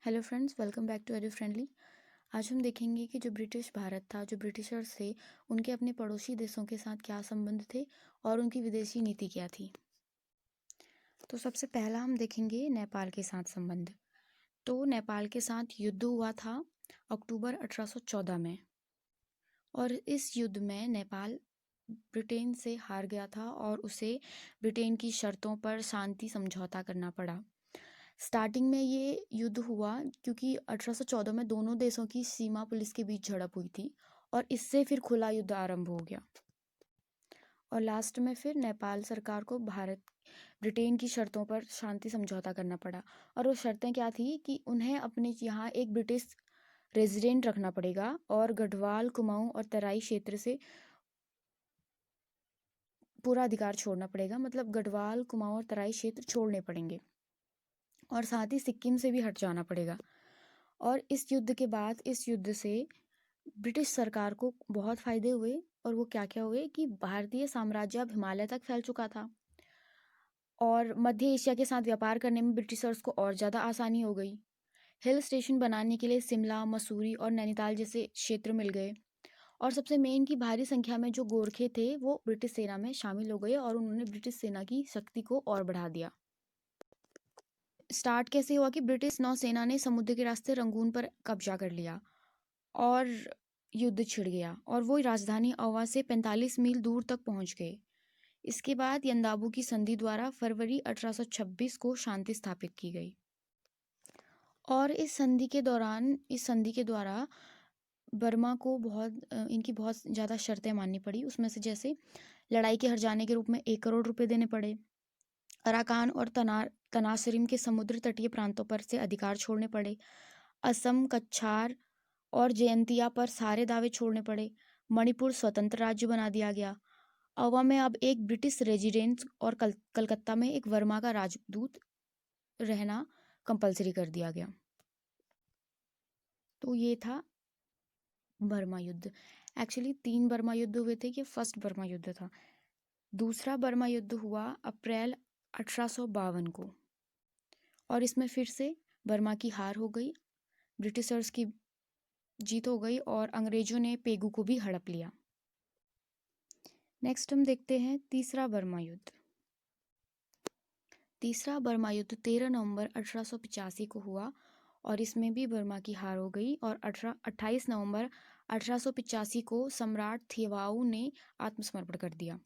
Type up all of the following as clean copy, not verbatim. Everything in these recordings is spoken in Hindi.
Hello friends, welcome back to Edu Friendly. आज हम देखेंगे कि जो ब्रिटिश भारत था, जो ब्रिटिशर्स थे, उनके अपने पड़ोसी देशों के साथ क्या संबंध थे और उनकी विदेशी नीति क्या थी। तो सबसे पहला हम देखेंगे नेपाल के साथ संबंध। तो नेपाल के साथ युद्ध हुआ था अक्टूबर 1814 में, और इस युद्ध में नेपाल ब्रिटेन से हार गया था और उसे ब्रिटेन की शर्तों पर शांति समझौता करना पड़ा। स्टार्टिंग में ये युद्ध हुआ क्योंकि 1814 में दोनों देशों की सीमा पुलिस के बीच झड़प हुई थी, और इससे फिर खुला युद्ध आरंभ हो गया। और लास्ट में फिर नेपाल सरकार को ब्रिटेन की शर्तों पर शांति समझौता करना पड़ा। और वो शर्तें क्या थी कि उन्हें अपने यहाँ एक ब्रिटिश रेजिडेंट रखना पड़ेगा और गढ़वाल, कुमाऊं और तराई क्षेत्र से पूरा अधिकार छोड़ना पड़ेगा। मतलब गढ़वाल, कुमाऊं और तराई क्षेत्र छोड़ने पड़ेंगे, और साथ ही सिक्किम से भी हट जाना पड़ेगा। और इस युद्ध के बाद, इस युद्ध से ब्रिटिश सरकार को बहुत फायदे हुए। और वो क्या क्या हुए कि भारतीय साम्राज्य अब हिमालय तक फैल चुका था, और मध्य एशिया के साथ व्यापार करने में ब्रिटिशर्स को और ज़्यादा आसानी हो गई। हिल स्टेशन बनाने के लिए शिमला, मसूरी और नैनीताल जैसे क्षेत्र मिल गए। और सबसे मेन कि भारी संख्या में जो गोरखे थे वो ब्रिटिश सेना में शामिल हो गए, और उन्होंने ब्रिटिश सेना की शक्ति को और बढ़ा दिया। स्टार्ट कैसे हुआ कि ब्रिटिश नौसेना ने समुद्र के रास्ते रंगून पर कब्जा कर लिया और युद्ध छिड़ गया, और वो राजधानी अवा से 45 मील दूर तक पहुंच गए। इसके बाद यंदाबू की संधि द्वारा फरवरी 1826 को शांति स्थापित की गई। और इस संधि के द्वारा बर्मा को इनकी बहुत ज़्यादा शर्तें माननी पड़ी। उसमें से जैसे लड़ाई के हर जाने के रूप में 1 करोड़ रुपए देने पड़े, अराकान और तनासरिम के समुद्र तटीय प्रांतों पर से अधिकार छोड़ने पड़े, असम, कछार और जयंतिया पर सारे दावे छोड़ने पड़े, मणिपुर स्वतंत्र राज्य बना दिया गया, अवा में अब एक ब्रिटिश रेजिडेंट और कलकत्ता में एक वर्मा का राजदूत रहना कंपलसरी कर दिया गया। तो ये था बर्मा युद्ध। एक्चुअली 3 बर्मा युद्ध हुए थे, ये फर्स्ट बर्मा युद्ध था। दूसरा बर्मा युद्ध हुआ अप्रैल 1852 को, और इसमें फिर से बर्मा की हार हो गई, ब्रिटिशर्स की जीत हो गई, और अंग्रेजों ने पेगू को भी हड़प लिया। नेक्स्ट हम देखते हैं तीसरा बर्मा युद्ध। तीसरा बर्मा युद्ध 13 नवंबर 1885 को हुआ, और इसमें भी बर्मा की हार हो गई, और 28 नवंबर 1885 को सम्राट थिवाऊ ने आत्मसमर्पण कर दिया।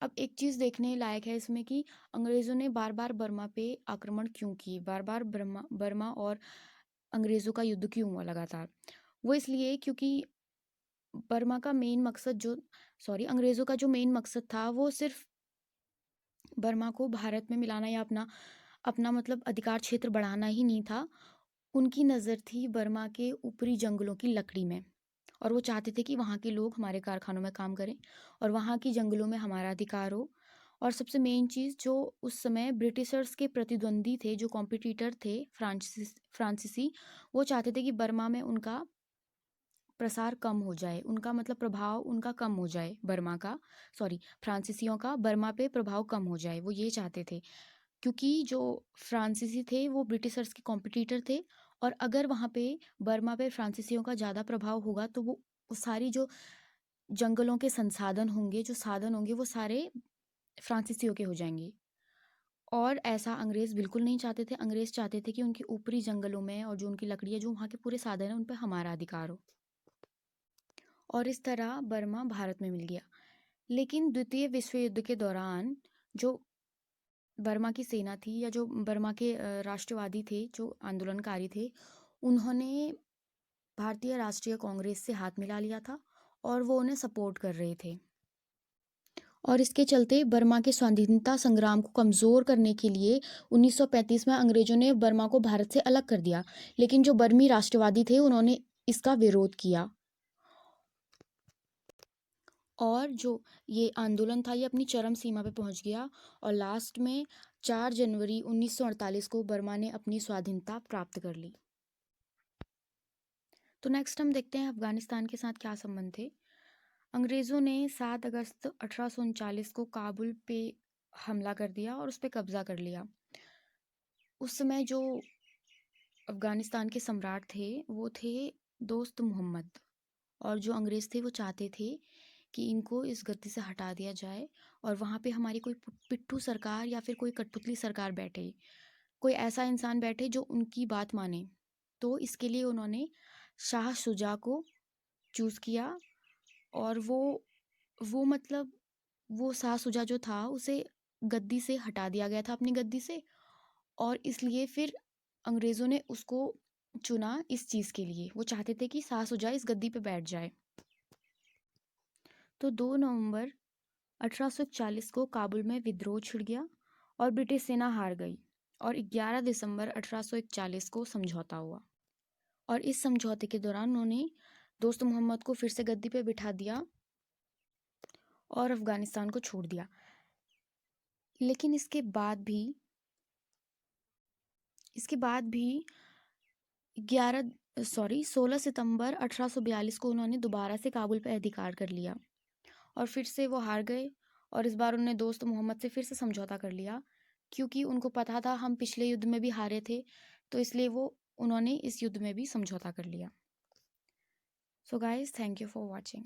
अब एक चीज़ देखने लायक है इसमें कि अंग्रेज़ों ने बार बार बर्मा पे आक्रमण क्यों किए, बार बार बर्मा और अंग्रेज़ों का युद्ध क्यों हुआ लगातार। वो इसलिए क्योंकि बर्मा का मेन मकसद अंग्रेज़ों का जो मेन मकसद था वो सिर्फ बर्मा को भारत में मिलाना या अपना अपना मतलब अधिकार क्षेत्र बढ़ाना ही नहीं था। उनकी नज़र थी बर्मा के ऊपरी जंगलों की लकड़ी में, और वो चाहते थे कि वहाँ के लोग हमारे कारखानों में काम करें और वहाँ की जंगलों में हमारा अधिकार हो। और सबसे मेन चीज़, जो उस समय ब्रिटिशर्स के प्रतिद्वंदी थे, जो कॉम्पिटिटर थे फ्रांसीसी, वो चाहते थे कि बर्मा में उनका प्रसार कम हो जाए, उनका मतलब प्रभाव उनका कम हो जाए, फ्रांसीसियों का बर्मा पे प्रभाव कम हो जाए, वो ये चाहते थे। क्योंकि जो फ्रांसीसी थे वो ब्रिटिशर्स के कॉम्पिटिटर थे, और अगर वहाँ पे बर्मा पे फ्रांसीसियों का ज़्यादा प्रभाव होगा तो वो सारी जो जंगलों के संसाधन होंगे, जो साधन होंगे, वो सारे फ्रांसीसियों के हो जाएंगे। और ऐसा अंग्रेज़ बिल्कुल नहीं चाहते थे। अंग्रेज़ चाहते थे कि उनके ऊपरी जंगलों में और जो उनकी लकड़ियाँ, जो वहाँ के पूरे साधन हैं, उन पर हमारा अधिकार हो। और इस तरह बर्मा भारत में मिल गया। लेकिन द्वितीय विश्व युद्ध के दौरान जो बर्मा की सेना थी, या जो बर्मा के राष्ट्रवादी थे, जो आंदोलनकारी थे, उन्होंने भारतीय राष्ट्रीय कांग्रेस से हाथ मिला लिया था, और वो उन्हें सपोर्ट कर रहे थे। और इसके चलते बर्मा के स्वाधीनता संग्राम को कमज़ोर करने के लिए 1935 में अंग्रेजों ने बर्मा को भारत से अलग कर दिया। लेकिन जो बर्मी राष्ट्रवादी थे उन्होंने इसका विरोध किया, और जो ये आंदोलन था ये अपनी चरम सीमा पे पहुंच गया, और लास्ट में 4 जनवरी 1948 को बर्मा ने अपनी स्वाधीनता प्राप्त कर ली। तो नेक्स्ट हम देखते हैं अफगानिस्तान के साथ क्या संबंध थे। अंग्रेज़ों ने 7 अगस्त 1839 को काबुल पे हमला कर दिया और उस पर कब्जा कर लिया। उस समय जो अफ़गानिस्तान के सम्राट थे वो थे दोस्त मोहम्मद, और जो अंग्रेज़ थे वो चाहते थे कि इनको इस गद्दी से हटा दिया जाए और वहाँ पे हमारी कोई पिट्ठू सरकार या फिर कोई कठपुतली सरकार बैठे, कोई ऐसा इंसान बैठे जो उनकी बात माने। तो इसके लिए उन्होंने शाह शुजा को चूज़ किया, और वो मतलब वो शाह शुजा जो था उसे गद्दी से हटा दिया गया था, अपनी गद्दी से, और इसलिए फिर अंग्रेज़ों ने उसको चुना इस चीज़ के लिए। वो चाहते थे कि शाह शुजा इस गद्दी पे बैठ जाए। तो 2 नवंबर 1841 को काबुल में विद्रोह छिड़ गया और ब्रिटिश सेना हार गई, और 11 दिसंबर 1841 को समझौता हुआ, और इस समझौते के दौरान उन्होंने दोस्त मोहम्मद को फिर से गद्दी पे बिठा दिया और अफ़गानिस्तान को छोड़ दिया। लेकिन इसके बाद भी 16 सितंबर 1842 को उन्होंने दोबारा से काबुल पर अधिकार कर लिया, और फिर से वो हार गए, और इस बार उन्होंने दोस्त मोहम्मद से फिर से समझौता कर लिया, क्योंकि उनको पता था हम पिछले युद्ध में भी हारे थे, तो इसलिए उन्होंने इस युद्ध में भी समझौता कर लिया। So guys, thank you for watching.